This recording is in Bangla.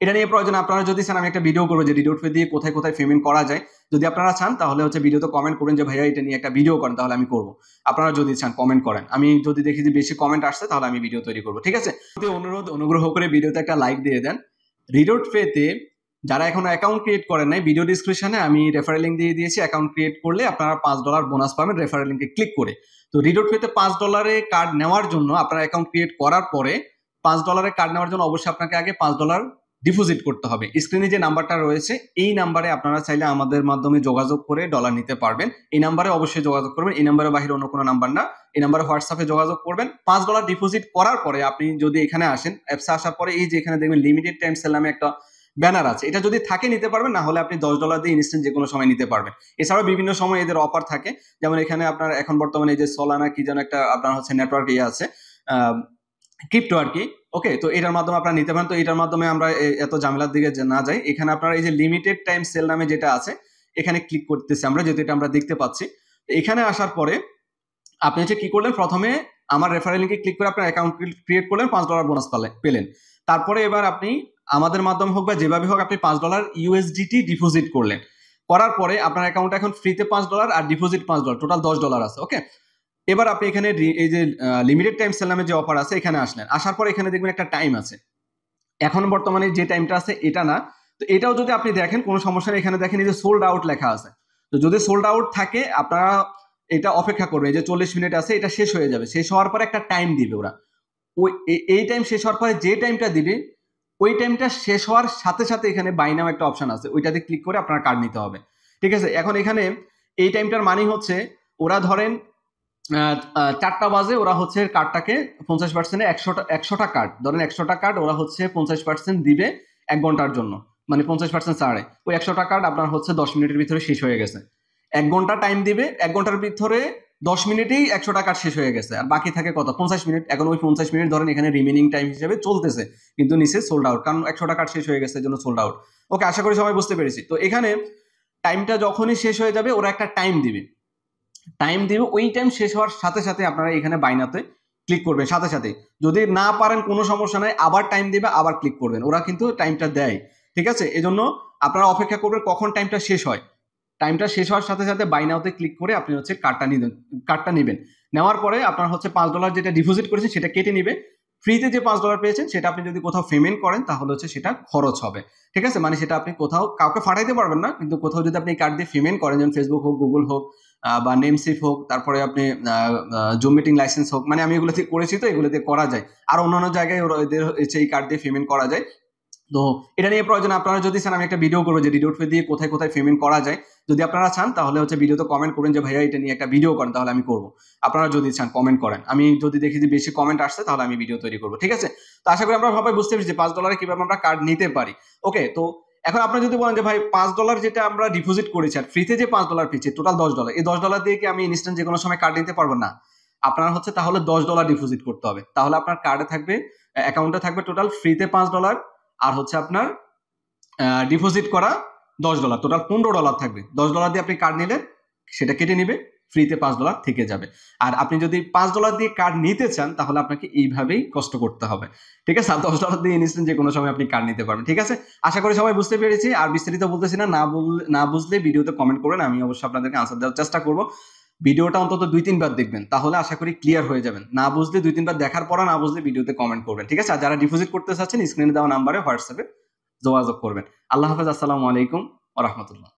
এটা নিয়ে প্রয়োজন আপনারা যদি চান আমি একটা ভিডিও করবো যে রিডোট পে দিয়ে কোথায় কোথায় পেমেন্ট করা যায়। যদি আপনারা চান তাহলে ভিডিওতে কমেন্ট করবেন যে ভাইয়া এটা নিয়ে একটা ভিডিও করেন, তাহলে আমি করবো। আপনারা যদি চান কমেন্ট করেন, আমি যদি দেখি যে বেশি কমেন্ট আসছে তাহলে আমি ভিডিও তৈরি করবো। ঠিক আছে, অনুগ্রহ করে ভিডিওতে একটা লাইক দিয়ে দেন। রিডোট পেতে যারা এখনো অ্যাকাউন্ট ক্রিয়েট করেন নাই, ভিডিও ডিসক্রিপশনে আমি রেফারেল লিঙ্ক দিয়ে দিয়েছি। অ্যাকাউন্ট ক্রিয়েট করলে আপনারা $5 বোনাস পাবেন রেফারেল লিঙ্কে ক্লিক করে। তো রিডোট পেতে $5 কার্ড নেওয়ার জন্য আপনারা অ্যাকাউন্ট ক্রিয়েট করার পরে $5 কার্ড নেওয়ার জন্য অবশ্যই আপনাকে আগে $5 ডিপোজিট করতে হবে। স্ক্রিনে যে নাম্বারটা রয়েছে এই নাম্বারে আপনারা চাইলে আমাদের মাধ্যমে যোগাযোগ করে ডলার নিতে পারবেন। এই নাম্বারে অবশ্যই যোগাযোগ করবেন, এই নাম্বারের বাইরে অন্য কোনো নাম্বার না। এই নাম্বারে হোয়াটসঅ্যাপে যোগাযোগ করবেন। $5 ডিপোজিট করার পরে আপনি যদি এখানে আসেন, অ্যাপসে আসার পরে এই যে এখানে দেখবেন লিমিটেড টাইম সেল নামে একটা ব্যানার আছে, এটা যদি থাকে নিতে পারবেন, না হলে আপনি $10 দিয়ে ইনস্ট্যান্ট যে কোনো সময় নিতে পারবেন। এছাড়াও বিভিন্ন সময় এদের অফার থাকে, যেমন এখানে আপনার এখন বর্তমানে এই যে সোলানা কি যেন একটা আপনার নেটওয়ার্ক আছে, ক্রিপ্টো আর কি। ওকে, তো এটার মাধ্যমে আপনারা নিতে পারেন। তো এটার মাধ্যমে আমরা এত ঝামেলার দিকে না যাই, এখানে আপনারা এই যে লিমিটেড টাইম সেল নামে যেটা আছে এখানে ক্লিক করতেছি আমরা, যেহেতু এটা আমরা দেখতে পাচ্ছি। এখানে আসার পরে আপনি কি করলেন, প্রথমে আমার রেফারেল লিঙ্কে ক্লিক করে আপনার অ্যাকাউন্ট ক্রিয়েট করলেন, $5 বোনাস পেলেন। তারপরে এবার আপনি আমাদের মাধ্যমে হোক বা যেভাবে হোক আপনি $5 ইউএসডিটি ডিপোজিট করলেন। করার পরে আপনার অ্যাকাউন্টে এখন ফ্রিতে $5 আর ডিপোজিট $5, টোটাল $10 আছে। ওকে, এবার আপনি এখানে এই যে লিমিটেড টাইম সেল নামে যে অফার আছে এখানে আসলেন। আসার পর এখানে দেখবেন একটা টাইম আছে, এখন বর্তমানে যে টাইমটা আছে এটা না। তো এটাও যদি আপনি দেখেন কোনো সমস্যা নেই, এখানে দেখেন এই যে সোল্ড আউট লেখা আছে। তো যদি সোল্ড আউট থাকে আপনারা এটা অপেক্ষা করবেন, যে 40 মিনিট আছে, এটা শেষ হয়ে যাবে। শেষ হওয়ার পরে একটা টাইম দিবে ওরা, ওই এই টাইম শেষ হওয়ার পরে যে টাইমটা দিবে ওই টাইমটা শেষ হওয়ার সাথে সাথে এখানে বাই নাও একটা অপশন আছে, ওইটাতে ক্লিক করে আপনার কার্ড নিতে হবে। ঠিক আছে, এখন এখানে এই টাইমটার মানে হচ্ছে ওরা ধরেন 4টা বাজে ওরা কার্ডটাকে 50% 100টা কার্ড ধরেন, 100টা কার্ড ওরা 50% দিবে 1 ঘন্টার জন্য, মানে 50% ছাড়ে। ওই 100টা কার্ড আপনার 10 মিনিটের ভিতরে শেষ হয়ে গেছে। 1 ঘন্টা টাইম দিবে, 1 ঘন্টার ভিতরে 10 মিনিটেই 100টা কার্ড শেষ হয়ে গেছে, আর বাকি থাকে কত, 50 মিনিট। এখন ওই 50 মিনিট ধরেন এখানে রিমেনিং টাইম হিসেবে চলতেছে, কিন্তু নিচে সোল্ড আউট, কারণ 100টা কার্ড শেষ হয়ে গেছে, জন্য সোল্ড আউট। ওকে, আশা করি সবাই বুঝতে পেরেছি। তো এখানে টাইমটা যখনই শেষ হয়ে যাবে ওরা একটা টাইম দিবে, ওই টাইম শেষ হওয়ার সাথে সাথে আপনারা এখানে বাইনাতে ক্লিক করবেন সাথে সাথে। যদি না পারেন কোনো সমস্যা নাই, আবার টাইম দিবে, আবার ক্লিক করবেন, ওরা কিন্তু টাইমটা দেয়। ঠিক আছে, এজন্য আপনারা অপেক্ষা করবেন কখন টাইমটা শেষ হয়। টাইমটা শেষ হওয়ার সাথে সাথে বাই নাওতে ক্লিক করে আপনি কার্ডটা নেবেন। নেওয়ার পরে আপনার $5 যেটা ডিপোজিট করেছেন সেটা কেটে নিবে। ফ্রিতে যে $5 পেয়েছেন সেটা আপনি যদি কোথাও পেমেন্ট করেন তাহলে সেটা খরচ হবে। ঠিক আছে, মানে সেটা আপনি কোথাও কাউকে পাঠাইতে পারবেন না, কিন্তু কোথাও যদি আপনি কার্ড দিয়ে পেমেন্ট করেন, যেমন ফেসবুক হোক, গুগল হোক, বা নেমসিফ হোক, তারপরে আপনি জুম মিটিং লাইসেন্স হোক, মানে আমি এগুলোতে করেছি, তো এগুলোতে করা যায়। আর অন্যান্য জায়গায় এদের এই কার্ড দিয়ে পেমেন্ট করা যায়। তো এটা নিয়ে প্রয়োজন আপনারা যদি চান আমি একটা ভিডিও করবো যে রিডোট পে দিয়ে কোথায় কোথায় পেমেন্ট করা যায়। যদি আপনারা চান তাহলে ভিডিওতে কমেন্ট করবেন যে ভাইয়া এটা নিয়ে একটা ভিডিও করেন, তাহলে আমি করবো। আপনারা যদি চান কমেন্ট করেন, আমি যদি দেখি যে বেশি কমেন্ট আসছে তাহলে আমি ভিডিও তৈরি করবো। ঠিক আছে, তো আশা করি আমরা সবাই বুঝতে পেরেছি যে $5 কিভাবে আমরা কার্ড নিতে পারি। ওকে, তো এখন আপনারা যদি বলেন যে ভাই $5 যেটা আমরা ডিপোজিট করেছি আর ফ্রিতে যে $5 পেয়েছি, টোটাল $10, এই $10 দিয়ে কি আমি ইনস্ট্যান্ট যে কোনো সময় কার্ড নিতে পারবো? না, আপনার তাহলে $10 ডিপোজিট করতে হবে। তাহলে আপনার কার্ডে থাকবে, অ্যাকাউন্টে থাকবে টোটাল ফ্রিতে $5, আর আপনার ডিপোজিট করা $10, টোটাল $15 থাকবে। $10 দিয়ে আপনি কার্ড নিলেন, সেটা কেটে নিবে, ফ্রিতে $5 থেকে যাবে। আর আপনি যদি $5 দিয়ে কার্ড নিতে চান তাহলে আপনাকে এইভাবেই কষ্ট করতে হবে। ঠিক আছে, আর $10 দিয়ে ইনস্ট্যান্ট যে কোনো সময় আপনি কার্ড নিতে পারবেন। ঠিক আছে, আশা করি সবাই বুঝতে পেরেছি। আর বিস্তারিত বলতেছি না, না বুঝলে ভিডিওতে কমেন্ট করেন, আমি অবশ্যই আপনাদেরকে আনসার দেওয়ার চেষ্টা করবো। ভিডিওটা অন্তত 2-3 বার দেখবেন, তাহলে আশা করি ক্লিয়ার হয়ে যাবেন। না বুঝলে 2-3 বার দেখার পর, না বুঝলে ভিডিওতে কমেন্ট করবেন। ঠিক আছে, আর যারা ডিপোজিট করতে চাচ্ছেন স্ক্রিনে দেওয়া নাম্বারে হোয়াটসঅ্যাপে যোগাযোগ করবেন। আল্লাহ হাফেজ, আসসালামু আলাইকুম ওয়া রাহমাতুল্লাহ।